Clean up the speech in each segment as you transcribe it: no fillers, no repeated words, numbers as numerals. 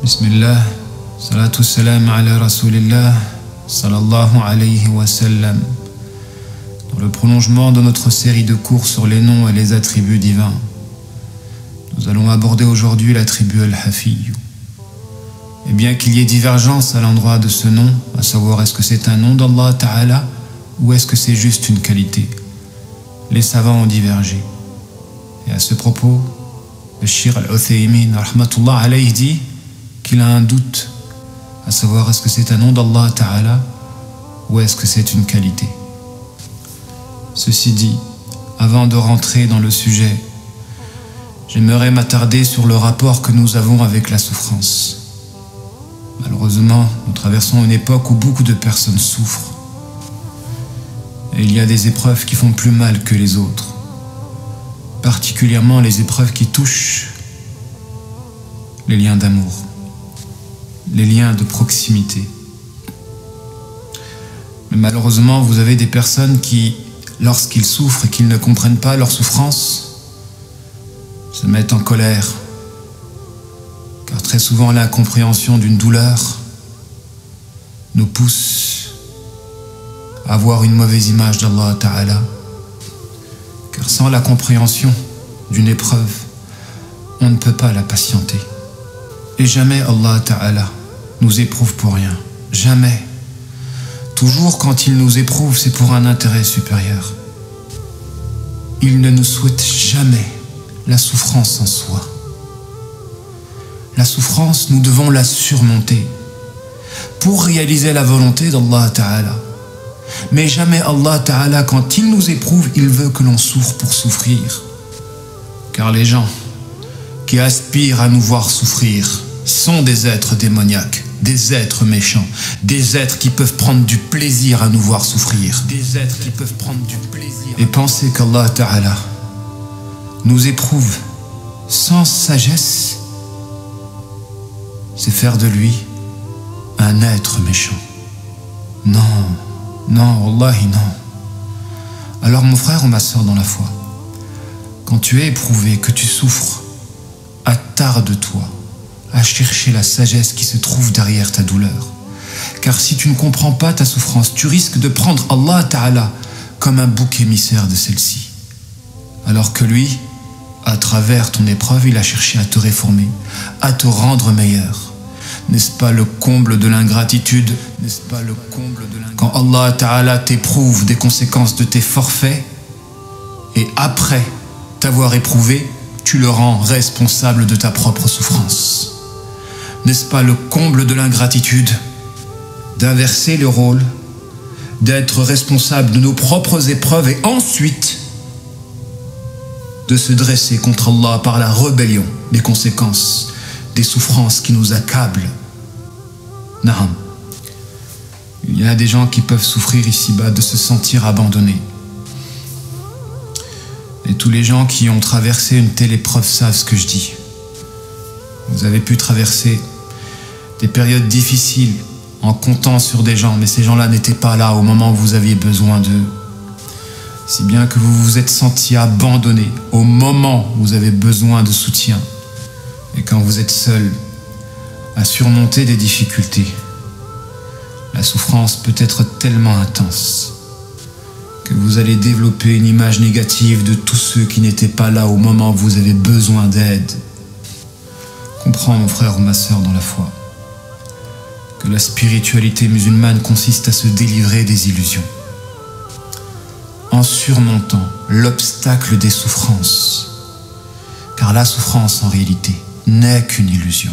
Bismillah, salatu salam ala rasulillah, sallallahu alayhi wa sallam. Dans le prolongement de notre série de cours sur les noms et les attributs divins, nous allons aborder aujourd'hui l'attribut al-Hafiy. Et bien qu'il y ait divergence à l'endroit de ce nom, à savoir est-ce que c'est un nom d'Allah Ta'ala ou est-ce que c'est juste une qualité, les savants ont divergé. Et à ce propos, le Cheikh Al-Uthaymin, rahmatullah alayhi, dit qu'il a un doute, à savoir est-ce que c'est un nom d'Allah Ta'ala ou est-ce que c'est une qualité. Ceci dit, avant de rentrer dans le sujet, j'aimerais m'attarder sur le rapport que nous avons avec la souffrance. Malheureusement, nous traversons une époque où beaucoup de personnes souffrent. Et il y a des épreuves qui font plus mal que les autres, particulièrement les épreuves qui touchent les liens d'amour, les liens de proximité. Mais malheureusement, vous avez des personnes qui, lorsqu'ils souffrent et qu'ils ne comprennent pas leur souffrance, se mettent en colère. Car très souvent, l'incompréhension d'une douleur nous pousse à avoir une mauvaise image d'Allah Ta'ala. Car sans la compréhension d'une épreuve, on ne peut pas la patienter. Et jamais Allah Ta'ala nous éprouve pour rien. Jamais. Toujours quand il nous éprouve, c'est pour un intérêt supérieur. Il ne nous souhaite jamais la souffrance en soi. La souffrance, nous devons la surmonter pour réaliser la volonté d'Allah Ta'ala. Mais jamais Allah Ta'ala, quand il nous éprouve, il veut que l'on souffre pour souffrir. Car les gens qui aspirent à nous voir souffrir sont des êtres démoniaques, des êtres méchants, des êtres qui peuvent prendre du plaisir à nous voir souffrir, des êtres qui peuvent prendre du plaisir. Et penser qu'Allah Ta'ala nous éprouve sans sagesse, c'est faire de lui un être méchant. Non, non, wallahi non. Alors mon frère ou ma soeur dans la foi, quand tu es éprouvé, que tu souffres, attarde-toi à chercher la sagesse qui se trouve derrière ta douleur. Car si tu ne comprends pas ta souffrance, tu risques de prendre Allah Ta'ala comme un bouc émissaire de celle-ci. Alors que lui, à travers ton épreuve, il a cherché à te réformer, à te rendre meilleur. N'est-ce pas le comble de l'ingratitude? N'est-ce pas le comble de l'ingratitude? Quand Allah Ta'ala t'éprouve des conséquences de tes forfaits, et après t'avoir éprouvé, tu le rends responsable de ta propre souffrance. N'est-ce pas le comble de l'ingratitude d'inverser le rôle, d'être responsable de nos propres épreuves et ensuite de se dresser contre Allah par la rébellion des conséquences des souffrances qui nous accablent. Naam. Il y a des gens qui peuvent souffrir ici-bas de se sentir abandonnés. Et tous les gens qui ont traversé une telle épreuve savent ce que je dis. Vous avez pu traverser des périodes difficiles en comptant sur des gens, mais ces gens-là n'étaient pas là au moment où vous aviez besoin d'eux. Si bien que vous vous êtes senti abandonné au moment où vous avez besoin de soutien. Et quand vous êtes seul à surmonter des difficultés, la souffrance peut être tellement intense que vous allez développer une image négative de tous ceux qui n'étaient pas là au moment où vous avez besoin d'aide. Comprends, mon frère ou ma soeur dans la foi, que la spiritualité musulmane consiste à se délivrer des illusions, en surmontant l'obstacle des souffrances. Car la souffrance, en réalité, n'est qu'une illusion.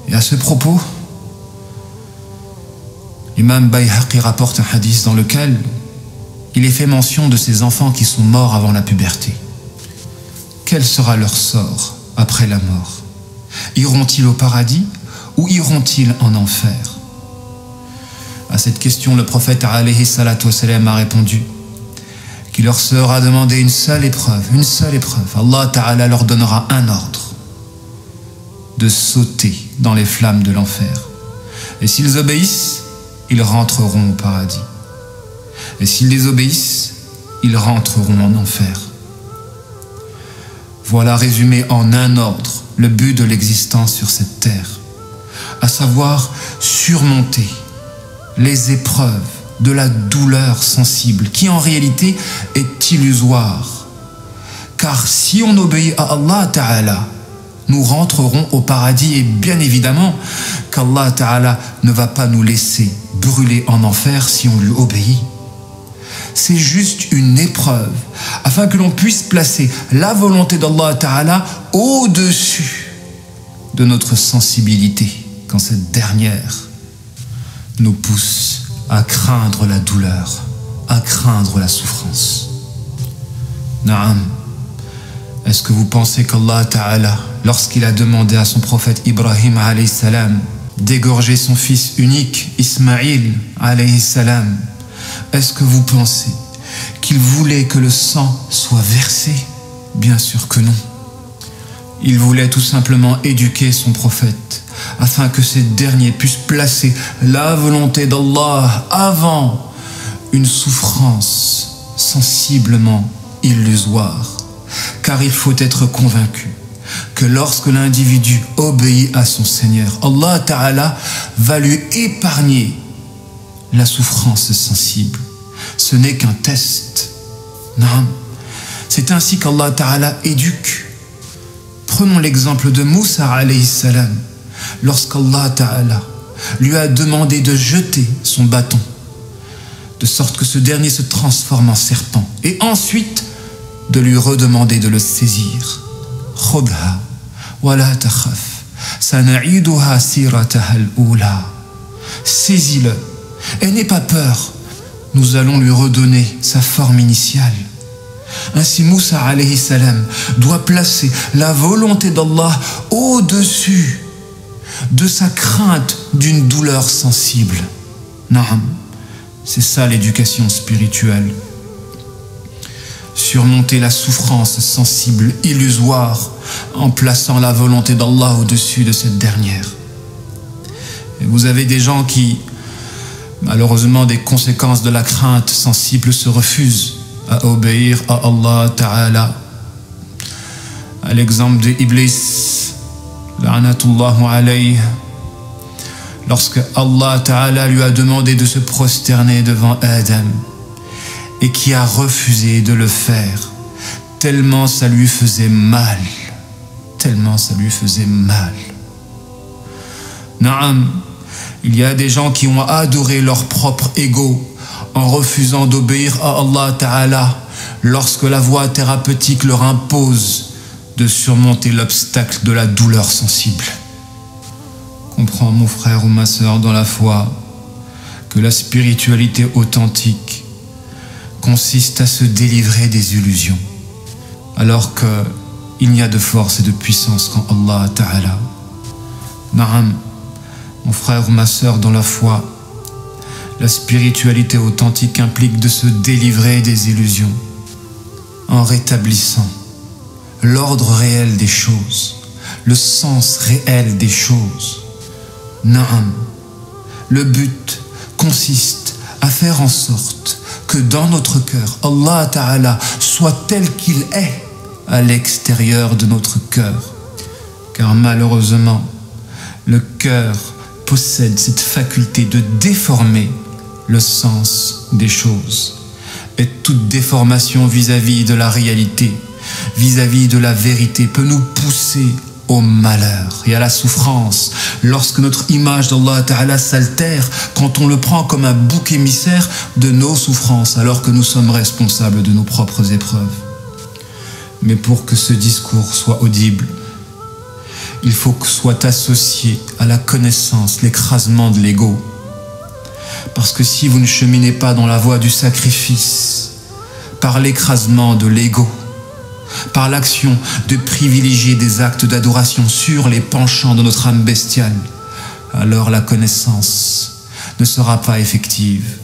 Et à ce propos, l'imam Bayhaqi rapporte un hadith dans lequel il est fait mention de ces enfants qui sont morts avant la puberté. Quel sera leur sort après la mort? Iront-ils au paradis ou iront-ils en enfer? À cette question, le prophète alayhi salatu wassalam a répondu qu'il leur sera demandé une seule épreuve, une seule épreuve. Allah Ta'ala leur donnera un ordre: de sauter dans les flammes de l'enfer. Et s'ils obéissent, ils rentreront au paradis. Et s'ils désobéissent, ils rentreront en enfer. Voilà résumé en un ordre le but de l'existence sur cette terre, à savoir surmonter les épreuves de la douleur sensible qui en réalité est illusoire. Car si on obéit à Allah Ta'ala, nous rentrerons au paradis et bien évidemment qu'Allah Ta'ala ne va pas nous laisser brûler en enfer si on lui obéit. C'est juste une épreuve afin que l'on puisse placer la volonté d'Allah Ta'ala au-dessus de notre sensibilité quand cette dernière nous pousse à craindre la douleur, à craindre la souffrance. Naam, est-ce que vous pensez qu'Allah Ta'ala, lorsqu'il a demandé à son prophète Ibrahim alayhi salam d'égorger son fils unique Ismaïl alayhi salam, est-ce que vous pensez qu'il voulait que le sang soit versé? Bien sûr que non. Il voulait tout simplement éduquer son prophète afin que ce dernier puisse placer la volonté d'Allah avant une souffrance sensiblement illusoire. Car il faut être convaincu que lorsque l'individu obéit à son Seigneur, Allah Ta'ala va lui épargner la souffrance sensible. Ce n'est qu'un test. Non. C'est ainsi qu'Allah Ta'ala éduque. Prenons l'exemple de Moussa alayhi salam. Lorsqu'Allah Ta'ala lui a demandé de jeter son bâton, de sorte que ce dernier se transforme en serpent, et ensuite de lui redemander de le saisir. Khudha wa la takhaf, sana'iduha sirataha al-ula. Saisis-le et n'aie pas peur, nous allons lui redonner sa forme initiale. Ainsi Moussa alayhi salam doit placer la volonté d'Allah au-dessus de sa crainte d'une douleur sensible. Naam, c'est ça l'éducation spirituelle. Surmonter la souffrance sensible illusoire en plaçant la volonté d'Allah au-dessus de cette dernière. Et vous avez des gens qui, malheureusement, des conséquences de la crainte sensible, se refusent à obéir à Allah Ta'ala. À l'exemple de Iblis, la'anatullahu alayhi, lorsque Allah Ta'ala lui a demandé de se prosterner devant Adam et qui a refusé de le faire, tellement ça lui faisait mal, tellement ça lui faisait mal. Naam, il y a des gens qui ont adoré leur propre ego en refusant d'obéir à Allah Ta'ala lorsque la voie thérapeutique leur impose de surmonter l'obstacle de la douleur sensible. Comprends, mon frère ou ma sœur dans la foi, que la spiritualité authentique consiste à se délivrer des illusions, alors qu'il n'y a de force et de puissance qu'en Allah Ta'ala. Naam, mon frère ou ma sœur dans la foi, la spiritualité authentique implique de se délivrer des illusions en rétablissant l'ordre réel des choses, le sens réel des choses. Naam, le but consiste à faire en sorte que dans notre cœur, Allah Ta'ala soit tel qu'il est à l'extérieur de notre cœur. Car malheureusement, le cœur possède cette faculté de déformer le sens des choses. Et toute déformation vis-à-vis de la réalité, vis-à-vis de la vérité, peut nous pousser au malheur et à la souffrance lorsque notre image d'Allah Ta'ala s'altère, quand on le prend comme un bouc émissaire de nos souffrances alors que nous sommes responsables de nos propres épreuves. Mais pour que ce discours soit audible, il faut que soit associé à la connaissance l'écrasement de l'ego. Parce que si vous ne cheminez pas dans la voie du sacrifice, par l'écrasement de l'ego, par l'action de privilégier des actes d'adoration sur les penchants de notre âme bestiale, alors la connaissance ne sera pas effective.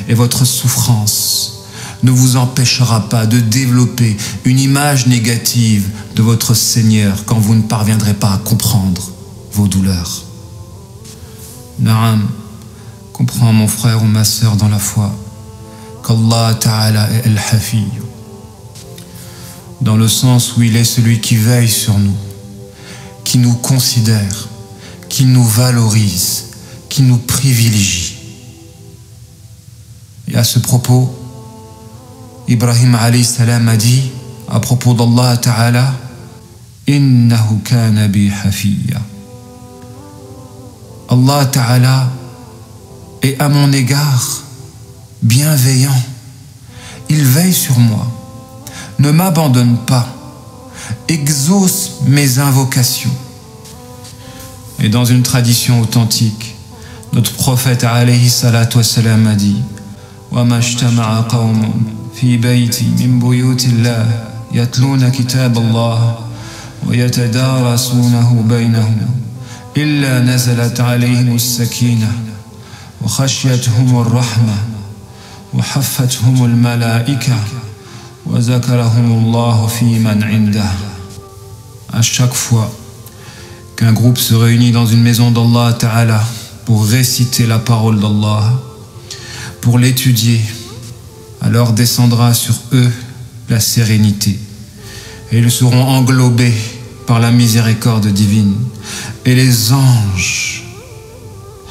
Et votre souffrance ne vous empêchera pas de développer une image négative de votre Seigneur quand vous ne parviendrez pas à comprendre vos douleurs. Naam, comprends mon frère ou ma sœur dans la foi qu'Allah Ta'ala est Al-Hafiy. dans le sens où il est celui qui veille sur nous, qui nous considère, qui nous valorise, qui nous privilégie. Et à ce propos, Ibrahim alayhi salam a dit à propos d'Allah Ta'ala, Innahu kana bi hafiyya. Allah Ta'ala est à mon égard bienveillant. Il veille sur moi, ne m'abandonne pas, exauce mes invocations. Et dans une tradition authentique, notre prophète alayhi salatu wassalam a dit وَمَا اجْتَمَعَ قَوْمٌ فِي بَيْتٍ مِّن بُيُوتِ اللَّهِ يَتْلُونَ كِتَابَ اللَّهِ وَيَتَدَارَسُونَهُ بَيْنَهُمْ إِلَّا نَزَلَتْ عَلَيْهِمُ السَّكِينَةُ وَخَشِيَتْهُمُ الرَّحْمَةُ وَحَفَّتْهُمُ الْمَلَائِكَةُ وَذَكَرَهُمُ اللَّهُ فِي مَنْ عِندَهُ. À chaque fois qu'un groupe se réunit dans une maison d'Allah Ta'ala pour réciter la parole d'Allah, pour l'étudier, alors descendra sur eux la sérénité et ils seront englobés par la miséricorde divine. Et les anges,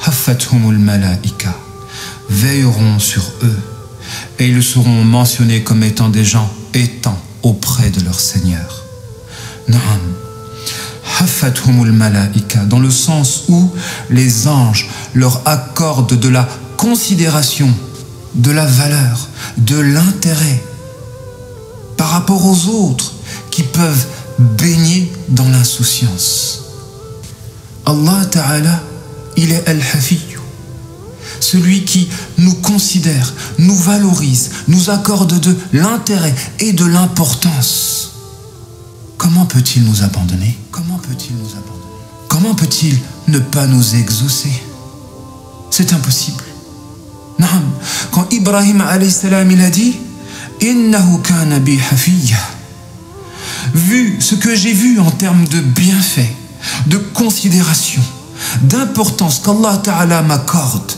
haffathumul malaika, veilleront sur eux et ils seront mentionnés comme étant des gens étant auprès de leur Seigneur. Naam. Haffathumul malaika, dans le sens où les anges leur accordent de la considération, de la valeur, de l'intérêt par rapport aux autres qui peuvent baigner dans l'insouciance. Allah Ta'ala, il est Al-Hafiyyu, celui qui nous considère, nous valorise, nous accorde de l'intérêt et de l'importance. Comment peut-il nous abandonner? Comment peut-il nous abandonner? Comment peut-il ne pas nous exaucer? C'est impossible. Naam. Quand Ibrahim alayhi salam il a dit Innahu kana bi hafiyya, vu ce que j'ai vu en termes de bienfaits, de considération, d'importance qu'Allah Ta'ala m'accorde,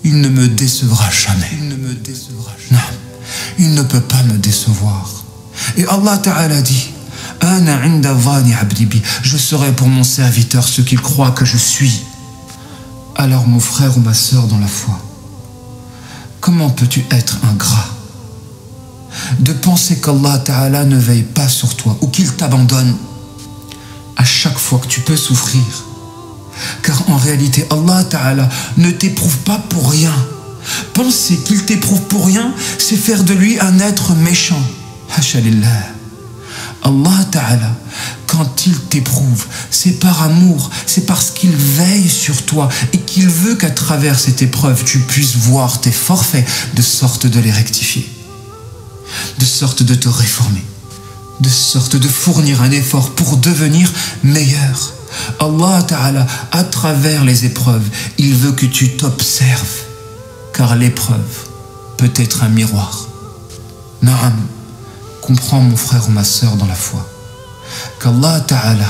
il ne me décevra jamais. Il ne me décevra jamais. Non, il ne peut pas me décevoir. Et Allah Ta'ala dit Ana inda dhani abdi bi, je serai pour mon serviteur ce qu'il croit que je suis. Alors mon frère ou ma sœur dans la foi, comment peux-tu être ingrat de penser qu'Allah Ta'ala ne veille pas sur toi ou qu'il t'abandonne à chaque fois que tu peux souffrir? Car en réalité Allah Ta'ala ne t'éprouve pas pour rien. Penser qu'il t'éprouve pour rien, c'est faire de lui un être méchant. Hasha lillah. Allah Ta'ala, quand il t'éprouve, c'est par amour, c'est parce qu'il veille sur toi et qu'il veut qu'à travers cette épreuve, tu puisses voir tes forfaits de sorte de les rectifier, de sorte de te réformer, de sorte de fournir un effort pour devenir meilleur. Allah Ta'ala, à travers les épreuves, il veut que tu t'observes, car l'épreuve peut être un miroir. Naam. Comprends mon frère ou ma sœur dans la foi qu'Allah Ta'ala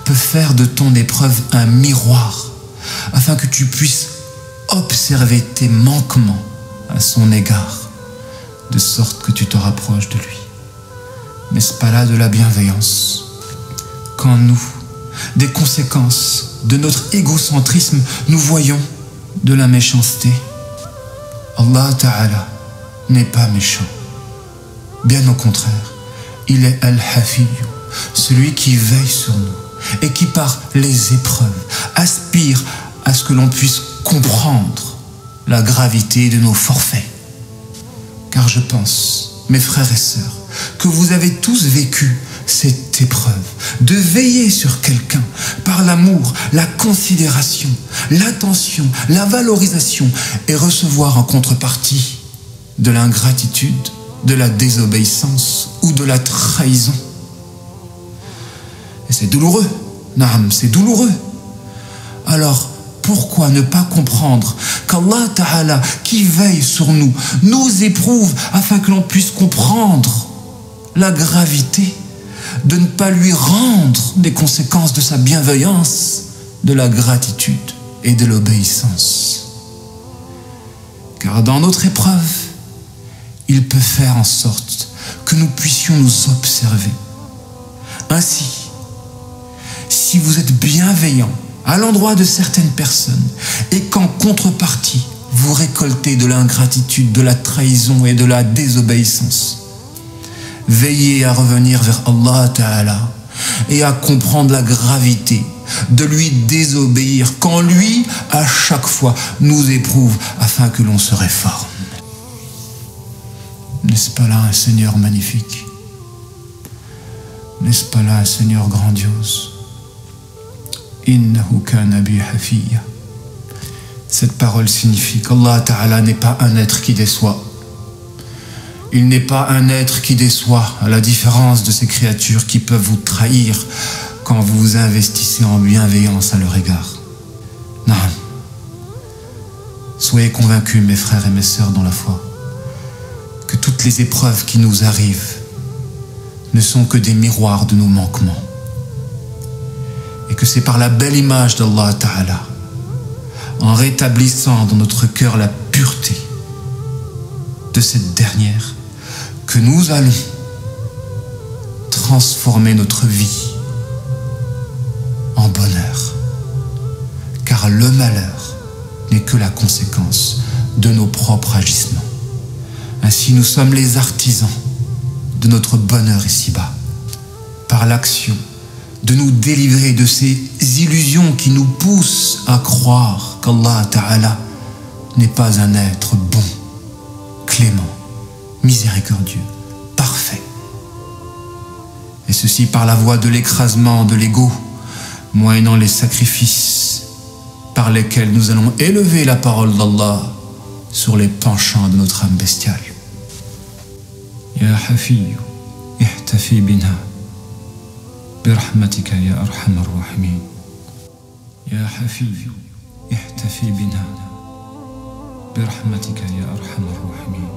peut faire de ton épreuve un miroir afin que tu puisses observer tes manquements à son égard de sorte que tu te rapproches de lui. N'est-ce pas là de la bienveillance? Quand nous, des conséquences de notre égocentrisme, nous voyons de la méchanceté, Allah Ta'ala n'est pas méchant. Bien au contraire, il est Al-Hafiyyu, celui qui veille sur nous et qui par les épreuves aspire à ce que l'on puisse comprendre la gravité de nos forfaits. Car je pense, mes frères et sœurs, que vous avez tous vécu cette épreuve de veiller sur quelqu'un par l'amour, la considération, l'attention, la valorisation et recevoir en contrepartie de l'ingratitude, de la désobéissance ou de la trahison. Et c'est douloureux. Naam, c'est douloureux. Alors, pourquoi ne pas comprendre qu'Allah Ta'ala, qui veille sur nous, nous éprouve afin que l'on puisse comprendre la gravité de ne pas lui rendre des conséquences de sa bienveillance, de la gratitude et de l'obéissance. Car dans notre épreuve, il peut faire en sorte que nous puissions nous observer. Ainsi, si vous êtes bienveillant à l'endroit de certaines personnes et qu'en contrepartie, vous récoltez de l'ingratitude, de la trahison et de la désobéissance, veillez à revenir vers Allah Ta'ala et à comprendre la gravité de lui désobéir quand lui, à chaque fois, nous éprouve afin que l'on se réforme. N'est-ce pas là un Seigneur magnifique? N'est-ce pas là un Seigneur grandiose? Innahu kana bi hafiya. Cette parole signifie qu'Allah Ta'ala n'est pas un être qui déçoit. Il n'est pas un être qui déçoit, à la différence de ces créatures qui peuvent vous trahir quand vous vous investissez en bienveillance à leur égard. Non. Soyez convaincus, mes frères et mes sœurs dans la foi, que toutes les épreuves qui nous arrivent ne sont que des miroirs de nos manquements. Et que c'est par la belle image d'Allah Ta'ala, en rétablissant dans notre cœur la pureté de cette dernière, que nous allons transformer notre vie en bonheur. Car le malheur n'est que la conséquence de nos propres agissements. Ainsi, nous sommes les artisans de notre bonheur ici-bas, par l'action de nous délivrer de ces illusions qui nous poussent à croire qu'Allah Ta'ala n'est pas un être bon, clément, miséricordieux, parfait. Et ceci par la voie de l'écrasement de l'ego, moyennant les sacrifices par lesquels nous allons élever la parole d'Allah sur les penchants de notre âme bestiale. Ya Hafiyu, ihtafi bina, birahmatika ya arhamar rahimin. Ya Hafiyu, ihtafi bina, birahmatika ya arhamar rahimin.